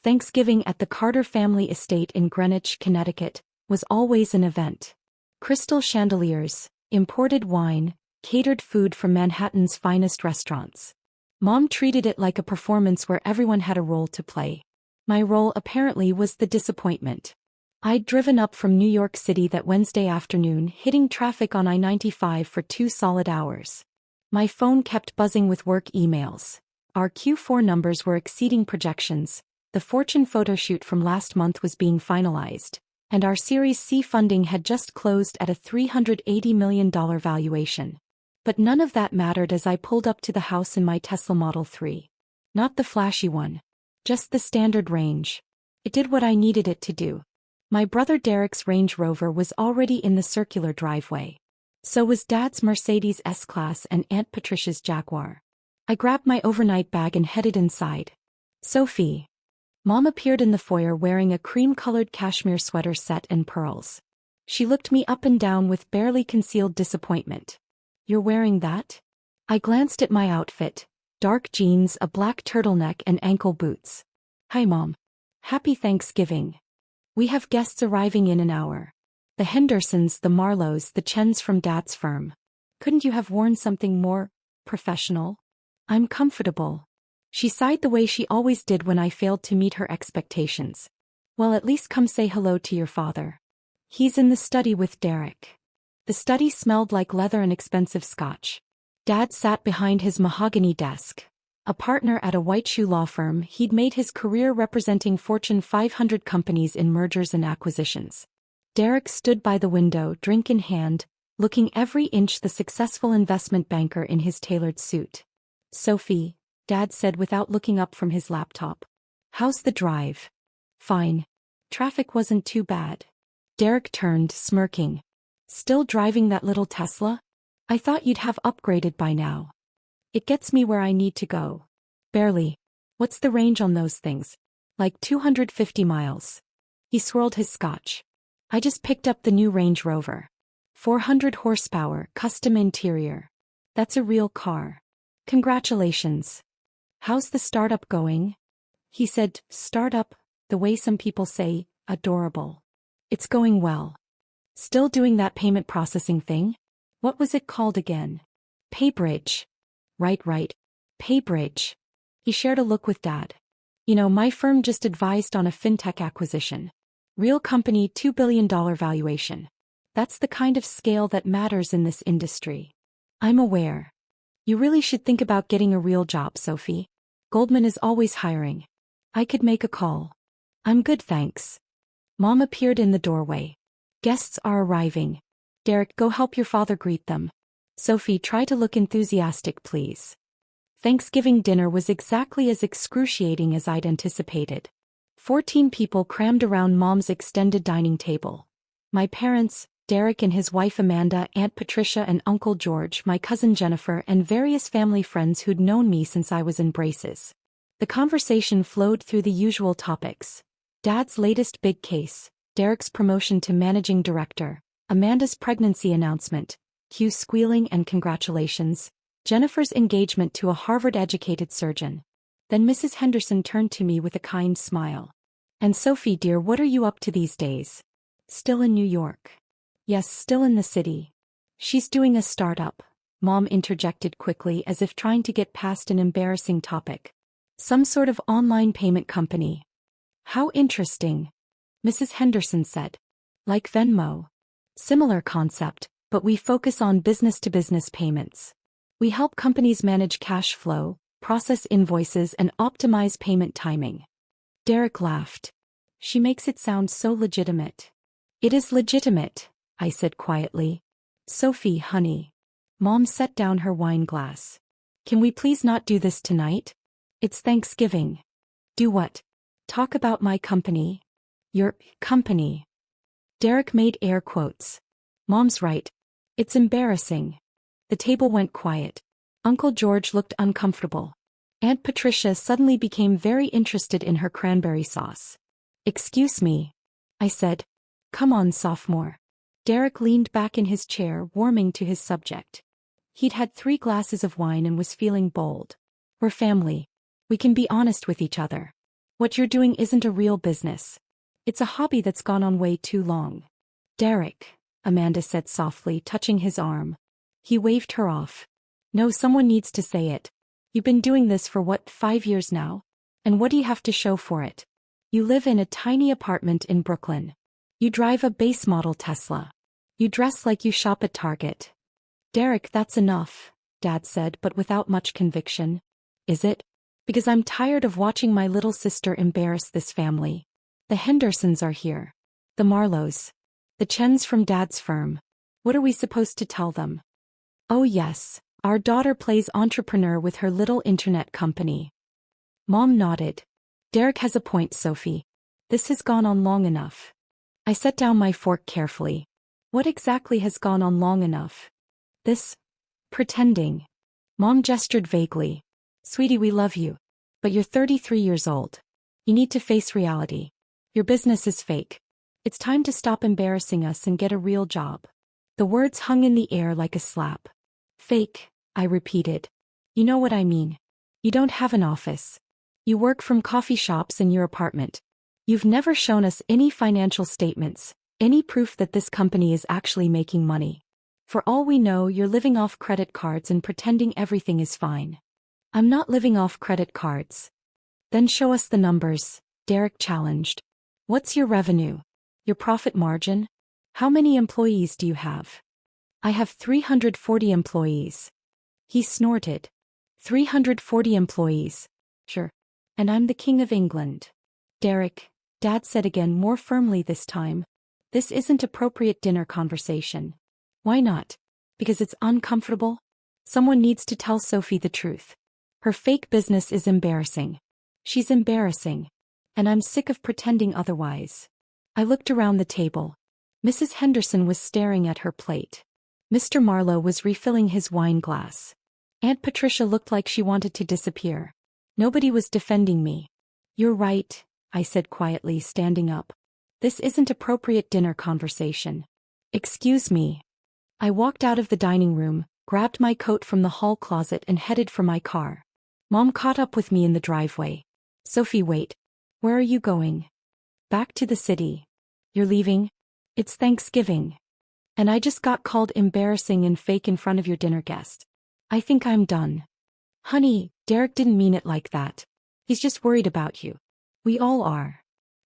Thanksgiving at the Carter family estate in Greenwich, Connecticut, was always an event. Crystal chandeliers, imported wine, catered food from Manhattan's finest restaurants. Mom treated it like a performance where everyone had a role to play. My role apparently was the disappointment. I'd driven up from New York City that Wednesday afternoon, hitting traffic on I-95 for 2 solid hours. My phone kept buzzing with work emails. Our Q4 numbers were exceeding projections, the Fortune photoshoot from last month was being finalized, and our Series C funding had just closed at a $380 million valuation. But none of that mattered as I pulled up to the house in my Tesla Model 3. Not the flashy one. Just the standard range. It did what I needed it to do. My brother Derek's Range Rover was already in the circular driveway. So was Dad's Mercedes S-Class and Aunt Patricia's Jaguar. I grabbed my overnight bag and headed inside. Sophie. Mom appeared in the foyer wearing a cream-colored cashmere sweater set and pearls. She looked me up and down with barely concealed disappointment. You're wearing that? I glanced at my outfit. Dark jeans, a black turtleneck and ankle boots. Hi Mom. Happy Thanksgiving. We have guests arriving in an hour. The Hendersons, the Marlowes, the Chens from Dad's firm. Couldn't you have worn something more professional? I'm comfortable. She sighed the way she always did when I failed to meet her expectations. Well, at least come say hello to your father. He's in the study with Derek. The study smelled like leather and expensive scotch. Dad sat behind his mahogany desk. A partner at a white shoe law firm, he'd made his career representing Fortune 500 companies in mergers and acquisitions. Derek stood by the window, drink in hand, looking every inch the successful investment banker in his tailored suit. Sophie, Dad said without looking up from his laptop. How's the drive? Fine. Traffic wasn't too bad. Derek turned, smirking. Still driving that little Tesla? I thought you'd have upgraded by now. It gets me where I need to go. Barely. What's the range on those things? Like 250 miles. He swirled his scotch. I just picked up the new Range Rover. 400 horsepower, custom interior. That's a real car. Congratulations. How's the startup going? He said, startup, the way some people say, adorable. It's going well. Still doing that payment processing thing? What was it called again? PayBridge. Right. PayBridge. He shared a look with Dad. You know, my firm just advised on a fintech acquisition. Real company, $2 billion valuation. That's the kind of scale that matters in this industry. I'm aware. You really should think about getting a real job, Sophie. Goldman is always hiring. I could make a call. I'm good, thanks. Mom appeared in the doorway. Guests are arriving. Derek, go help your father greet them. Sophie, try to look enthusiastic, please. Thanksgiving dinner was exactly as excruciating as I'd anticipated. 14 people crammed around Mom's extended dining table. My parents, Derek and his wife Amanda, Aunt Patricia and Uncle George, my cousin Jennifer, and various family friends who'd known me since I was in braces. The conversation flowed through the usual topics. Dad's latest big case, Derek's promotion to managing director, Amanda's pregnancy announcement, Hugh squealing and congratulations, Jennifer's engagement to a Harvard-educated surgeon. Then Mrs. Henderson turned to me with a kind smile. And Sophie dear, what are you up to these days? Still in New York? Yes, still in the city. She's doing a startup, Mom interjected quickly as if trying to get past an embarrassing topic. Some sort of online payment company. How interesting, Mrs. Henderson said. Like Venmo. Similar concept, but we focus on business-to-business payments. We help companies manage cash flow, process invoices and optimize payment timing. Derek laughed. She makes it sound so legitimate. It is legitimate, I said quietly. Sophie, honey. Mom set down her wine glass. Can we please not do this tonight? It's Thanksgiving. Do what? Talk about my company? Your company. Derek made air quotes. Mom's right. It's embarrassing. The table went quiet. Uncle George looked uncomfortable. Aunt Patricia suddenly became very interested in her cranberry sauce. Excuse me, I said. Come on, sophomore. Derek leaned back in his chair, warming to his subject. He'd had 3 glasses of wine and was feeling bold. We're family. We can be honest with each other. What you're doing isn't a real business. It's a hobby that's gone on way too long. Derek, Amanda said softly, touching his arm. He waved her off. No, someone needs to say it. You've been doing this for 5 years now? And what do you have to show for it? You live in a tiny apartment in Brooklyn. You drive a base model Tesla. You dress like you shop at Target. Derek, that's enough, Dad said, but without much conviction. Is it? Because I'm tired of watching my little sister embarrass this family. The Hendersons are here. The Marlows. The Chens from Dad's firm. What are we supposed to tell them? Oh yes, our daughter plays entrepreneur with her little internet company. Mom nodded. Derek has a point, Sophie. This has gone on long enough. I set down my fork carefully. What exactly has gone on long enough? This pretending. Mom gestured vaguely. Sweetie, we love you. But you're 33 years old. You need to face reality. Your business is fake. It's time to stop embarrassing us and get a real job. The words hung in the air like a slap. Fake, I repeated. You know what I mean. You don't have an office. You work from coffee shops in your apartment. You've never shown us any financial statements, any proof that this company is actually making money. For all we know, you're living off credit cards and pretending everything is fine. I'm not living off credit cards. Then show us the numbers, Derek challenged. What's your revenue? Your profit margin? How many employees do you have? I have 340 employees. He snorted. 340 employees. Sure. And I'm the King of England. Derek, Dad said again, more firmly this time. This isn't appropriate dinner conversation. Why not? Because it's uncomfortable? Someone needs to tell Sophie the truth. Her fake business is embarrassing. She's embarrassing. And I'm sick of pretending otherwise. I looked around the table. Mrs. Henderson was staring at her plate. Mr. Marlowe was refilling his wine glass. Aunt Patricia looked like she wanted to disappear. Nobody was defending me. You're right, I said quietly, standing up. This isn't appropriate dinner conversation. Excuse me. I walked out of the dining room, grabbed my coat from the hall closet and headed for my car. Mom caught up with me in the driveway. Sophie, wait. Where are you going? Back to the city. You're leaving? It's Thanksgiving. And I just got called embarrassing and fake in front of your dinner guest. I think I'm done. Honey, Derek didn't mean it like that. He's just worried about you. We all are.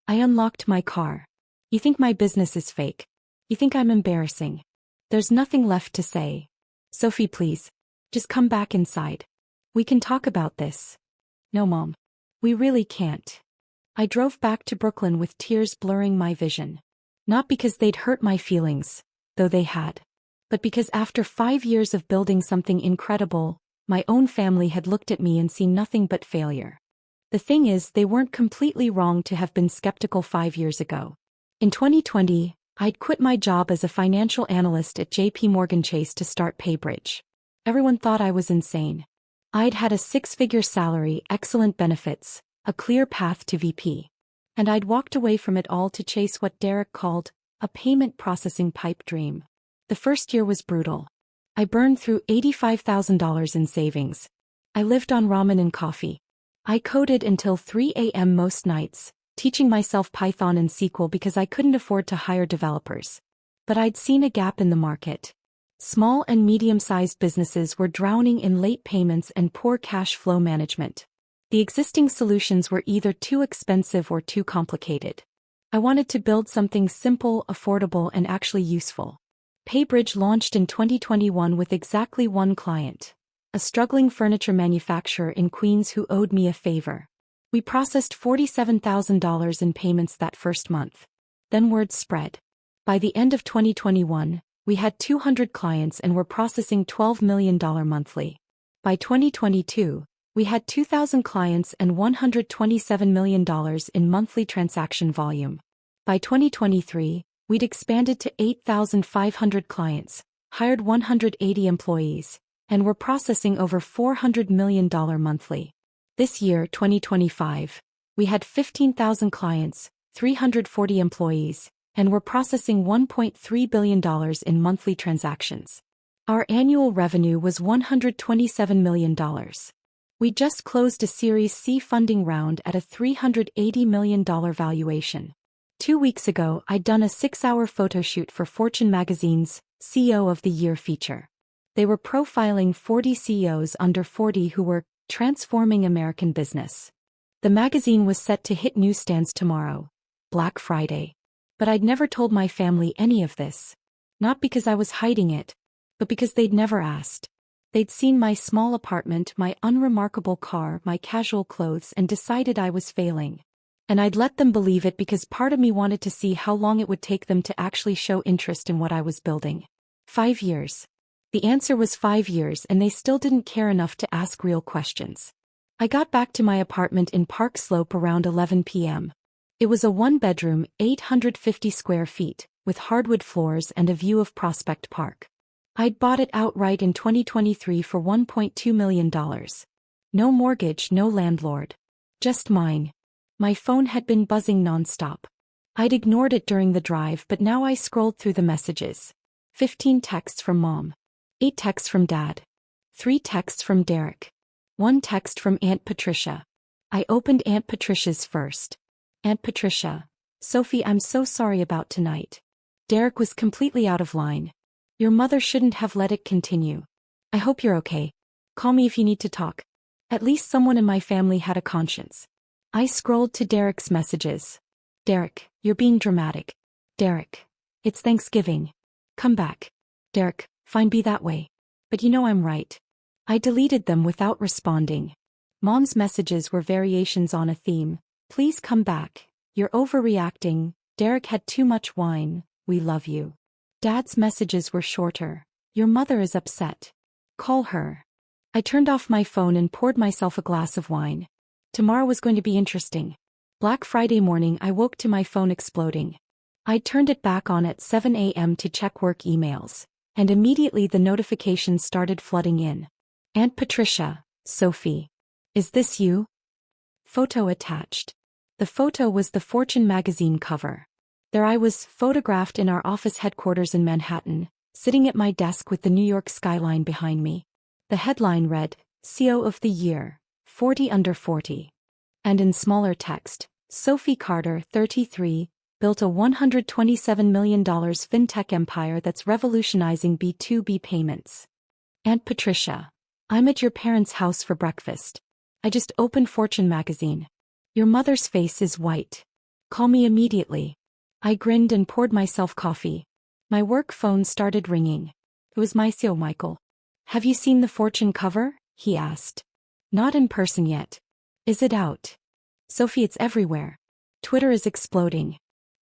I unlocked my car. You think my business is fake? You think I'm embarrassing? There's nothing left to say. Sophie, please. Just come back inside. We can talk about this. No, Mom. We really can't. I drove back to Brooklyn with tears blurring my vision. Not because they'd hurt my feelings, though they had. But because after 5 years of building something incredible, my own family had looked at me and seen nothing but failure. The thing is, they weren't completely wrong to have been skeptical 5 years ago. In 2020, I'd quit my job as a financial analyst at JP Morgan Chase to start PayBridge. Everyone thought I was insane. I'd had a 6-figure salary, excellent benefits, a clear path to VP. And I'd walked away from it all to chase what Derek called a payment processing pipe dream. The first year was brutal. I burned through $85,000 in savings. I lived on ramen and coffee. I coded until 3 a.m. most nights, teaching myself Python and SQL because I couldn't afford to hire developers. But I'd seen a gap in the market. Small and medium-sized businesses were drowning in late payments and poor cash flow management. The existing solutions were either too expensive or too complicated. I wanted to build something simple, affordable, and actually useful. PayBridge launched in 2021 with exactly one client, a struggling furniture manufacturer in Queens who owed me a favor. We processed $47,000 in payments that first month. Then word spread. By the end of 2021, we had 200 clients and were processing $12 million monthly. By 2022, we had 2,000 clients and $127 million in monthly transaction volume. By 2023, we'd expanded to 8,500 clients, hired 180 employees, and were processing over $400 million monthly. This year, 2025, we had 15,000 clients, 340 employees, and were processing $1.3 billion in monthly transactions. Our annual revenue was $127 million. We just closed a Series C funding round at a $380 million valuation. 2 weeks ago, I'd done a 6-hour photo shoot for Fortune magazine's CEO of the Year feature. They were profiling 40 CEOs under 40 who were transforming American business. The magazine was set to hit newsstands tomorrow, Black Friday. But I'd never told my family any of this. Not because I was hiding it, but because they'd never asked. They'd seen my small apartment, my unremarkable car, my casual clothes, and decided I was failing. And I'd let them believe it because part of me wanted to see how long it would take them to actually show interest in what I was building. 5 years. The answer was 5 years, and they still didn't care enough to ask real questions. I got back to my apartment in Park Slope around 11 p.m. It was a 1-bedroom, 850 square feet, with hardwood floors and a view of Prospect Park. I'd bought it outright in 2023 for $1.2 million. No mortgage, no landlord. Just mine. My phone had been buzzing nonstop. I'd ignored it during the drive, but now I scrolled through the messages. 15 texts from Mom. 8 texts from Dad. 3 texts from Derek. 1 text from Aunt Patricia. I opened Aunt Patricia's first. Aunt Patricia. Sophie, I'm so sorry about tonight. Derek was completely out of line. Your mother shouldn't have let it continue. I hope you're okay. Call me if you need to talk. At least someone in my family had a conscience. I scrolled to Derek's messages. Derek, you're being dramatic. Derek, it's Thanksgiving. Come back. Derek, fine, be that way. But you know I'm right. I deleted them without responding. Mom's messages were variations on a theme. Please come back. You're overreacting. Derek had too much wine. We love you. Dad's messages were shorter. Your mother is upset. Call her. I turned off my phone and poured myself a glass of wine. Tomorrow was going to be interesting. Black Friday morning, I woke to my phone exploding. I turned it back on at 7 a.m. to check work emails, and immediately the notifications started flooding in. Aunt Patricia, Sophie. Is this you? Photo attached. The photo was the Fortune magazine cover. There I was, photographed in our office headquarters in Manhattan, sitting at my desk with the New York skyline behind me. The headline read, CEO of the Year, 40 under 40. And in smaller text, Sophie Carter, 33, built a $127 million fintech empire that's revolutionizing B2B payments. Aunt Patricia. I'm at your parents' house for breakfast. I just opened Fortune magazine. Your mother's face is white. Call me immediately. I grinned and poured myself coffee. My work phone started ringing. It was my CEO, Michael. Have you seen the Fortune cover? He asked. Not in person yet. Is it out? Sophie, it's everywhere. Twitter is exploding.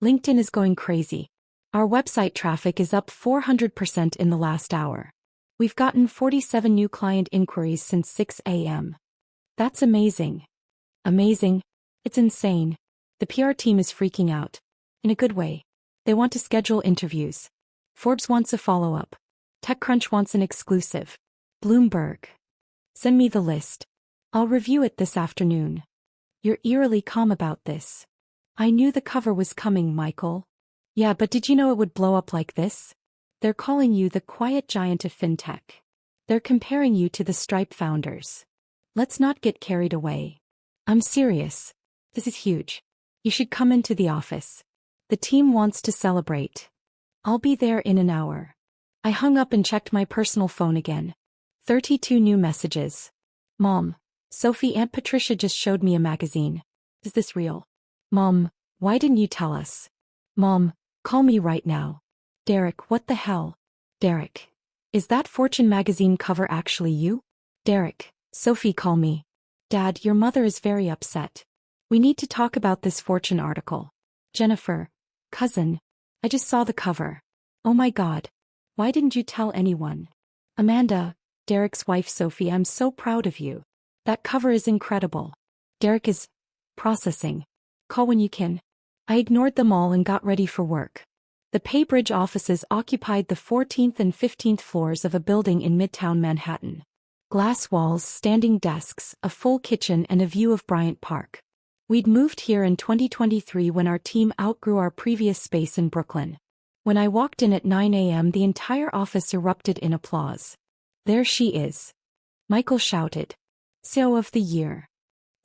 LinkedIn is going crazy. Our website traffic is up 400% in the last hour. We've gotten 47 new client inquiries since 6 a.m. That's amazing. Amazing? It's insane. The PR team is freaking out. In a good way. They want to schedule interviews. Forbes wants a follow-up. TechCrunch wants an exclusive. Bloomberg. Send me the list. I'll review it this afternoon. You're eerily calm about this. I knew the cover was coming, Michael. Yeah, but did you know it would blow up like this? They're calling you the quiet giant of fintech. They're comparing you to the Stripe founders. Let's not get carried away. I'm serious. This is huge. You should come into the office. The team wants to celebrate. I'll be there in an hour. I hung up and checked my personal phone again. 32 new messages. Mom. Sophie, Aunt Patricia just showed me a magazine. Is this real? Mom, why didn't you tell us? Mom, call me right now. Derek, what the hell? Derek. Is that Fortune magazine cover actually you? Derek. Sophie, call me. Dad, your mother is very upset. We need to talk about this Fortune article. Jennifer. Cousin. I just saw the cover. Oh my God. Why didn't you tell anyone? Amanda. Derek's wife Sophie, I'm so proud of you. That cover is incredible. Derek is processing. Call when you can. I ignored them all and got ready for work. The Paybridge offices occupied the 14th and 15th floors of a building in Midtown Manhattan. Glass walls, standing desks, a full kitchen and a view of Bryant Park. We'd moved here in 2023 when our team outgrew our previous space in Brooklyn. When I walked in at 9 a.m., the entire office erupted in applause. There she is. Michael shouted. CEO of the Year.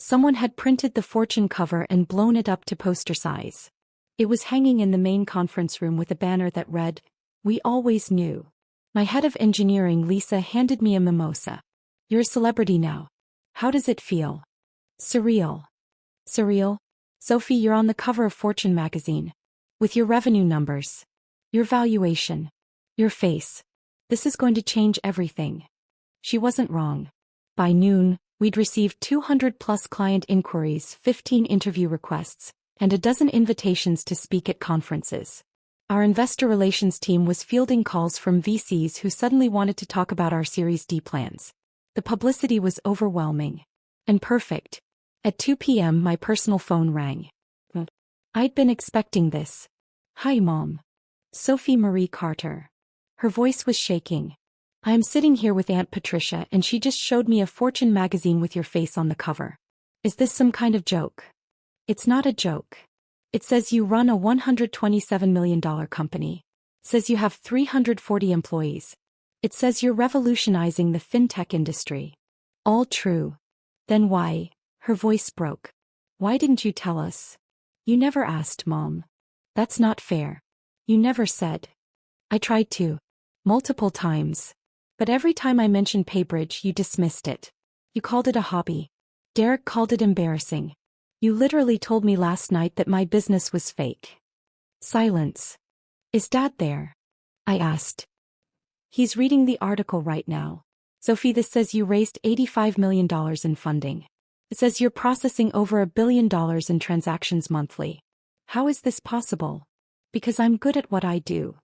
Someone had printed the fortune cover and blown it up to poster size. It was hanging in the main conference room with a banner that read, "We always knew." My head of engineering, Lisa, handed me a mimosa. "You're a celebrity now. How does it feel?" "Surreal." "Surreal? Sophie, you're on the cover of Fortune magazine. With your revenue numbers. Your valuation. Your face. This is going to change everything." She wasn't wrong. By noon, we'd received 200+ client inquiries, 15 interview requests, and a dozen invitations to speak at conferences. Our investor relations team was fielding calls from VCs who suddenly wanted to talk about our Series D plans. The publicity was overwhelming. And perfect. At 2 p.m. my personal phone rang. I'd been expecting this. "Hi, Mom. Sophie Marie Carter." Her voice was shaking. "I am sitting here with Aunt Patricia and she just showed me a Fortune magazine with your face on the cover. Is this some kind of joke?" "It's not a joke. It says you run a $127 million company. It says you have 340 employees. It says you're revolutionizing the fintech industry." "All true. Then why?" Her voice broke. "Why didn't you tell us?" "You never asked, Mom." "That's not fair. You never said." "I tried to. Multiple times. But every time I mentioned PayBridge, you dismissed it. You called it a hobby. Derek called it embarrassing. You literally told me last night that my business was fake." Silence. "Is Dad there?" I asked. "He's reading the article right now. Sophie, this says you raised $85 million in funding. It says you're processing over $1 billion in transactions monthly. How is this possible?" "Because I'm good at what I do."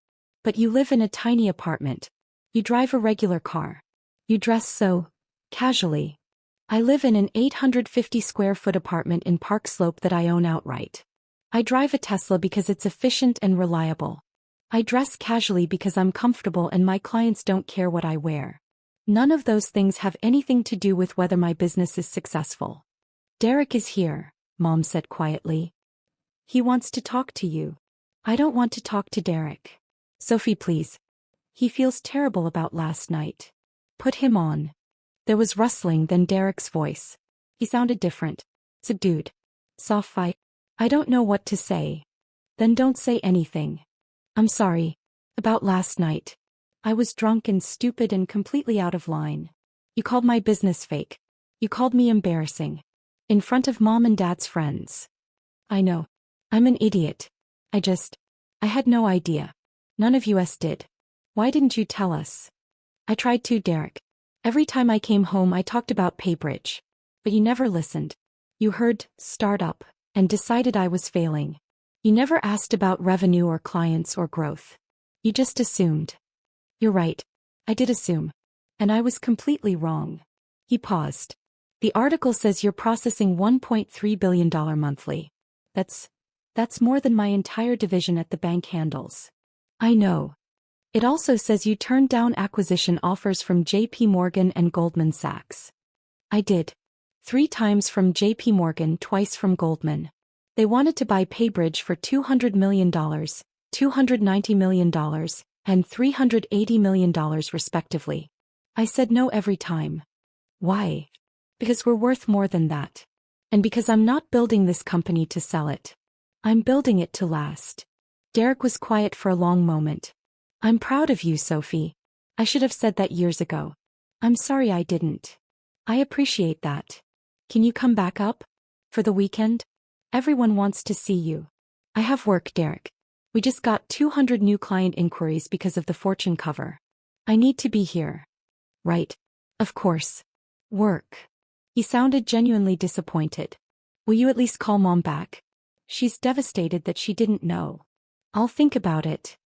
"But you live in a tiny apartment. You drive a regular car. You dress so casually." "I live in an 850 square foot apartment in Park Slope that I own outright. I drive a Tesla because it's efficient and reliable. I dress casually because I'm comfortable and my clients don't care what I wear. None of those things have anything to do with whether my business is successful." "Derek is here," Mom said quietly. "He wants to talk to you." "I don't want to talk to Derek." "Sophie, please. He feels terrible about last night. Put him on." There was rustling, then Derek's voice. He sounded different. Subdued. Soft. "I don't know what to say." "Then don't say anything." "I'm sorry. About last night. I was drunk and stupid and completely out of line. You called my business fake. You called me embarrassing. In front of Mom and Dad's friends." "I know. I'm an idiot. I had no idea. None of us did. Why didn't you tell us?" "I tried to, Derek. Every time I came home I talked about PayBridge. But you never listened. You heard startup and decided I was failing. You never asked about revenue or clients or growth. You just assumed." "You're right. I did assume. And I was completely wrong." He paused. "The article says you're processing $1.3 billion monthly. That's more than my entire division at the bank handles." "I know. It also says you turned down acquisition offers from JP Morgan and Goldman Sachs." "I did. 3 times from JP Morgan, twice from Goldman. They wanted to buy PayBridge for $200 million, $290 million, and $380 million respectively. I said no every time." "Why?" "Because we're worth more than that. And because I'm not building this company to sell it. I'm building it to last." Derek was quiet for a long moment. "I'm proud of you, Sophie. I should have said that years ago. I'm sorry I didn't." "I appreciate that. Can you come back up? For the weekend? Everyone wants to see you." "I have work, Derek. We just got 200 new client inquiries because of the Fortune cover. I need to be here." "Right. Of course. Work." He sounded genuinely disappointed. "Will you at least call Mom back? She's devastated that she didn't know." "I'll think about it."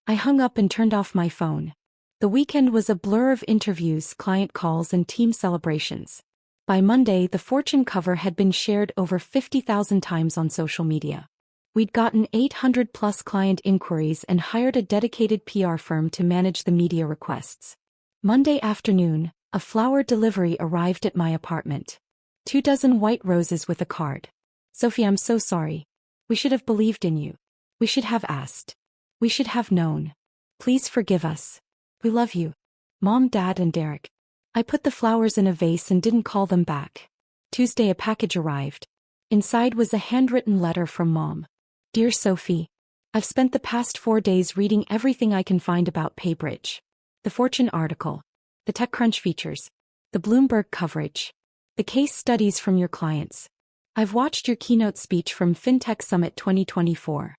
I hung up and turned off my phone. The weekend was a blur of interviews, client calls, and team celebrations. By Monday, the Fortune cover had been shared over 50,000 times on social media. We'd gotten 800+ client inquiries and hired a dedicated PR firm to manage the media requests. Monday afternoon, a flower delivery arrived at my apartment. 24 white roses with a card. "Sophie, I'm so sorry. We should have believed in you. We should have asked. We should have known. Please forgive us. We love you. Mom, Dad, and Derek. I put the flowers in a vase and didn't call them back. Tuesday a package arrived. Inside was a handwritten letter from Mom. Dear Sophie, I've spent the past 4 days reading everything I can find about PayBridge. The Fortune article, the TechCrunch features, the Bloomberg coverage, the case studies from your clients. I've watched your keynote speech from FinTech Summit 2024.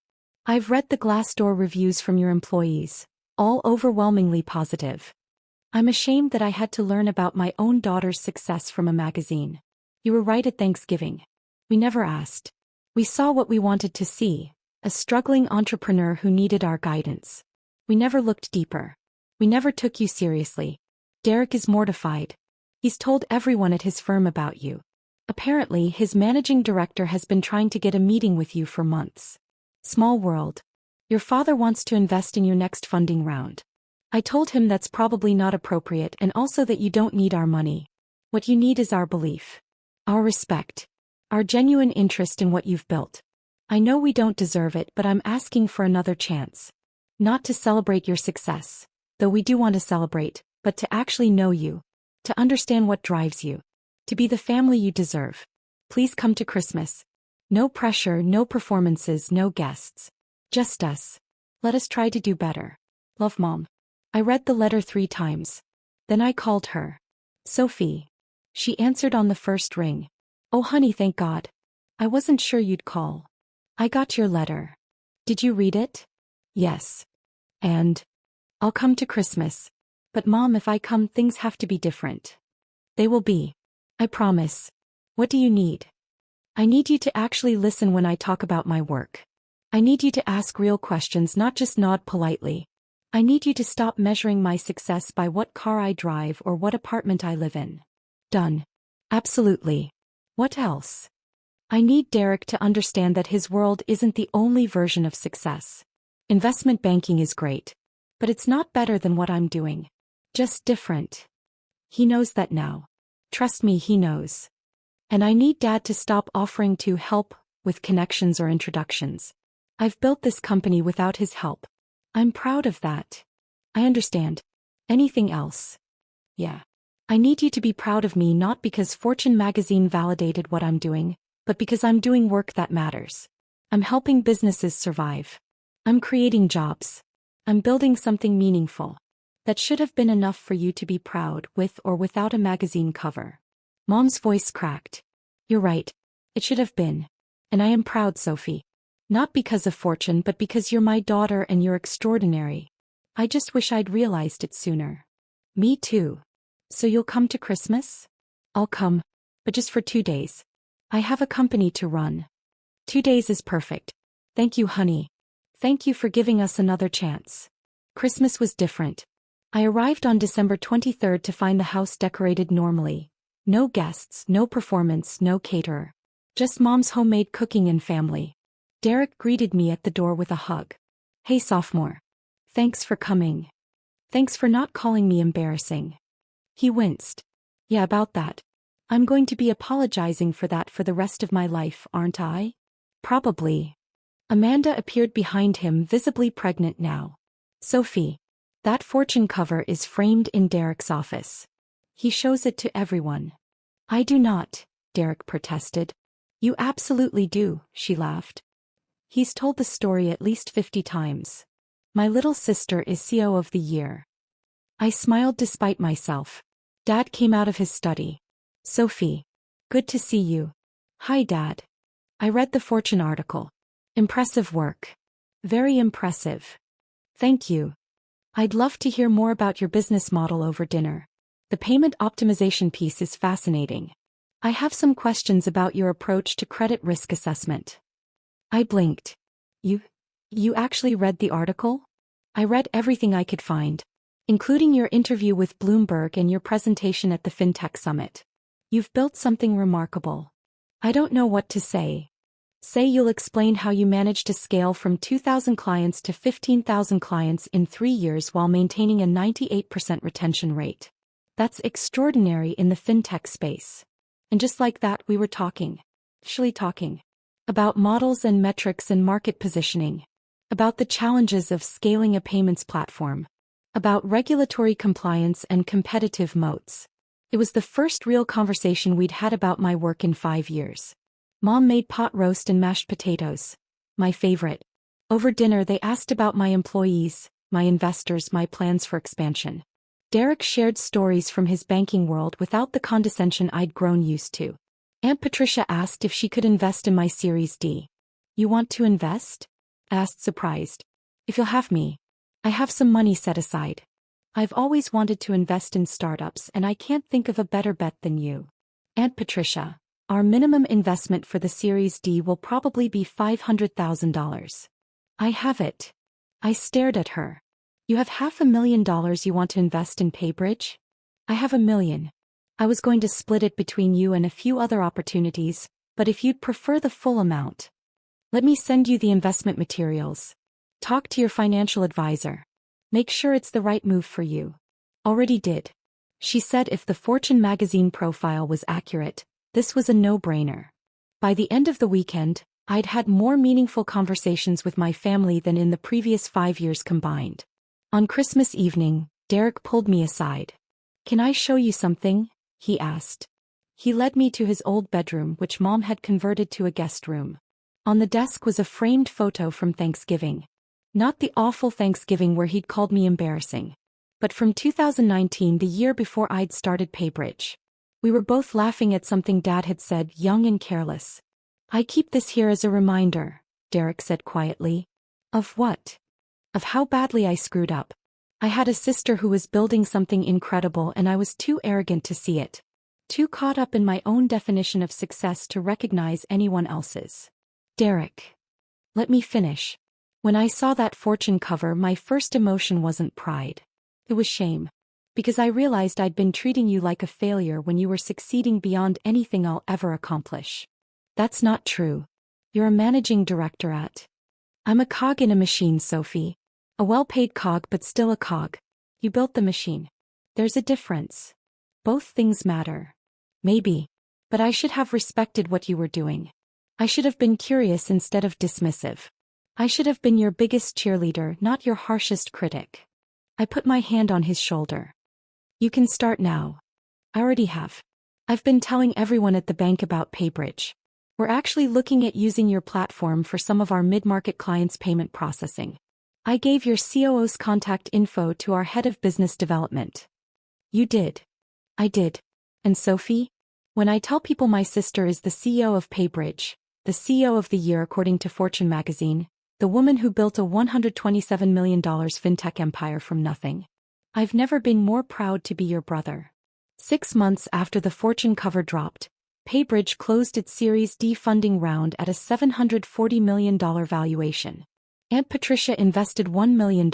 I've read the Glassdoor reviews from your employees, all overwhelmingly positive. I'm ashamed that I had to learn about my own daughter's success from a magazine. You were right at Thanksgiving. We never asked. We saw what we wanted to see, a struggling entrepreneur who needed our guidance. We never looked deeper. We never took you seriously. Derek is mortified. He's told everyone at his firm about you. Apparently, his managing director has been trying to get a meeting with you for months. Small world. Your father wants to invest in your next funding round. I told him that's probably not appropriate and also that you don't need our money. What you need is our belief. Our respect. Our genuine interest in what you've built. I know we don't deserve it, but I'm asking for another chance. Not to celebrate your success, though we do want to celebrate, but to actually know you. To understand what drives you. To be the family you deserve. Please come to Christmas. No pressure, no performances, no guests. Just us. Let us try to do better. Love, Mom. I read the letter 3 times. Then I called her. Sophie. She answered on the first ring. Oh honey, thank God. I wasn't sure you'd call. I got your letter. Did you read it? Yes. And? I'll come to Christmas. But Mom, if I come, things have to be different. They will be. I promise. What do you need? I need you to actually listen when I talk about my work. I need you to ask real questions, not just nod politely. I need you to stop measuring my success by what car I drive or what apartment I live in. Done. Absolutely. What else? I need Derek to understand that his world isn't the only version of success. Investment banking is great. But it's not better than what I'm doing. Just different. He knows that now. Trust me, he knows. And I need Dad to stop offering to help with connections or introductions. I've built this company without his help. I'm proud of that. I understand. Anything else? Yeah. I need you to be proud of me, not because Fortune magazine validated what I'm doing, but because I'm doing work that matters. I'm helping businesses survive. I'm creating jobs. I'm building something meaningful. That should have been enough for you to be proud, with or without a magazine cover. Mom's voice cracked. You're right. It should have been. And I am proud, Sophie. Not because of Fortune, but because you're my daughter and you're extraordinary. I just wish I'd realized it sooner. Me too. So you'll come to Christmas? I'll come. But just for 2 days. I have a company to run. 2 days is perfect. Thank you, honey. Thank you for giving us another chance. Christmas was different. I arrived on December 23rd to find the house decorated normally. No guests, no performance, no caterer. Just Mom's homemade cooking and family. Derek greeted me at the door with a hug. Hey, sophomore. Thanks for coming. Thanks for not calling me embarrassing. He winced. Yeah, about that. I'm going to be apologizing for that for the rest of my life, aren't I? Probably. Amanda appeared behind him, visibly pregnant now. Sophie. That Fortune cover is framed in Derek's office. He shows it to everyone. I do not, Derek protested. You absolutely do, she laughed. He's told the story at least 50 times. My little sister is CEO of the year. I smiled despite myself. Dad came out of his study. Sophie. Good to see you. Hi, Dad. I read the Fortune article. Impressive work. Very impressive. Thank you. I'd love to hear more about your business model over dinner. The payment optimization piece is fascinating. I have some questions about your approach to credit risk assessment. I blinked. You actually read the article? I read everything I could find, including your interview with Bloomberg and your presentation at the FinTech Summit. You've built something remarkable. I don't know what to say. Say you'll explain how you managed to scale from 2,000 clients to 15,000 clients in 3 years while maintaining a 98% retention rate. That's extraordinary in the fintech space. And just like that, we were talking about models and metrics and market positioning, about the challenges of scaling a payments platform, about regulatory compliance and competitive moats. It was the first real conversation we'd had about my work in 5 years. Mom made pot roast and mashed potatoes, my favorite. Over dinner they asked about my employees, my investors, my plans for expansion. Derek shared stories from his banking world without the condescension I'd grown used to. Aunt Patricia asked if she could invest in my Series D. "You want to invest?" asked surprised. "If you'll have me. I have some money set aside. I've always wanted to invest in startups and I can't think of a better bet than you." "Aunt Patricia, our minimum investment for the Series D will probably be $500,000. I have it." I stared at her. "You have $500,000 you want to invest in PayBridge?" "I have $1 million. I was going to split it between you and a few other opportunities, but if you'd prefer the full amount. Let me send you the investment materials. Talk to your financial advisor. Make sure it's the right move for you." "Already did," she said. If the Fortune magazine profile was accurate, this was a no-brainer. By the end of the weekend, I'd had more meaningful conversations with my family than in the previous 5 years combined. On Christmas evening, Derek pulled me aside. "Can I show you something?" he asked. He led me to his old bedroom, which Mom had converted to a guest room. On the desk was a framed photo from Thanksgiving. Not the awful Thanksgiving where he'd called me embarrassing, but from 2019, the year before I'd started PayBridge. We were both laughing at something Dad had said, young and careless. "I keep this here as a reminder," Derek said quietly. "Of what?" "Of how badly I screwed up. I had a sister who was building something incredible and I was too arrogant to see it. Too caught up in my own definition of success to recognize anyone else's." "Derek, let me finish. When I saw that Fortune cover, my first emotion wasn't pride. It was shame. Because I realized I'd been treating you like a failure when you were succeeding beyond anything I'll ever accomplish." "That's not true. You're a managing director at—" "I'm a cog in a machine, Sophie. A well-paid cog, but still a cog. You built the machine. There's a difference. Both things matter." "Maybe. But I should have respected what you were doing. I should have been curious instead of dismissive. I should have been your biggest cheerleader, not your harshest critic." I put my hand on his shoulder. "You can start now." "I already have. I've been telling everyone at the bank about PayBridge. We're actually looking at using your platform for some of our mid-market clients' payment processing. I gave your COO's contact info to our head of business development." "You did?" "I did. And Sophie? When I tell people my sister is the CEO of PayBridge, the CEO of the year according to Fortune magazine, the woman who built a $127 million fintech empire from nothing, I've never been more proud to be your brother." 6 months after the Fortune cover dropped, PayBridge closed its Series D funding round at a $740 million valuation. Aunt Patricia invested $1 million.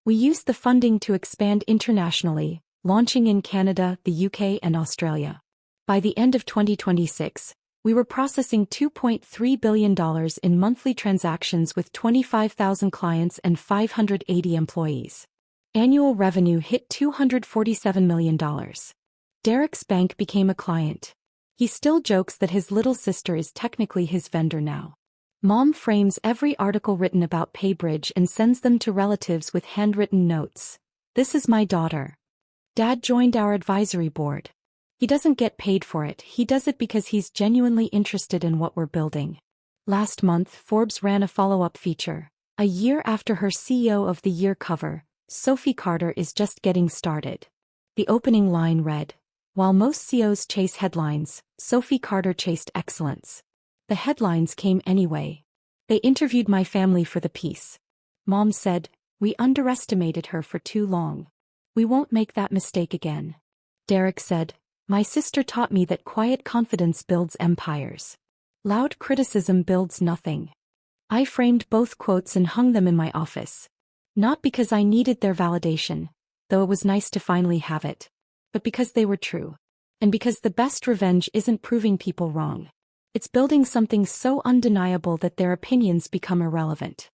We used the funding to expand internationally, launching in Canada, the UK, and Australia. By the end of 2026, we were processing $2.3 billion in monthly transactions with 25,000 clients and 580 employees. Annual revenue hit $247 million. Derek's bank became a client. He still jokes that his little sister is technically his vendor now. Mom frames every article written about PayBridge and sends them to relatives with handwritten notes. "This is my daughter. Dad joined our advisory board. He doesn't get paid for it, he does it because he's genuinely interested in what we're building." Last month, Forbes ran a follow-up feature. A year after her CEO of the Year cover, Sophie Carter is just getting started. The opening line read, "While most CEOs chase headlines, Sophie Carter chased excellence." The headlines came anyway. They interviewed my family for the piece. Mom said, "We underestimated her for too long. We won't make that mistake again." Derek said, "My sister taught me that quiet confidence builds empires. Loud criticism builds nothing." I framed both quotes and hung them in my office. Not because I needed their validation, though it was nice to finally have it, but because they were true. And because the best revenge isn't proving people wrong. It's building something so undeniable that their opinions become irrelevant.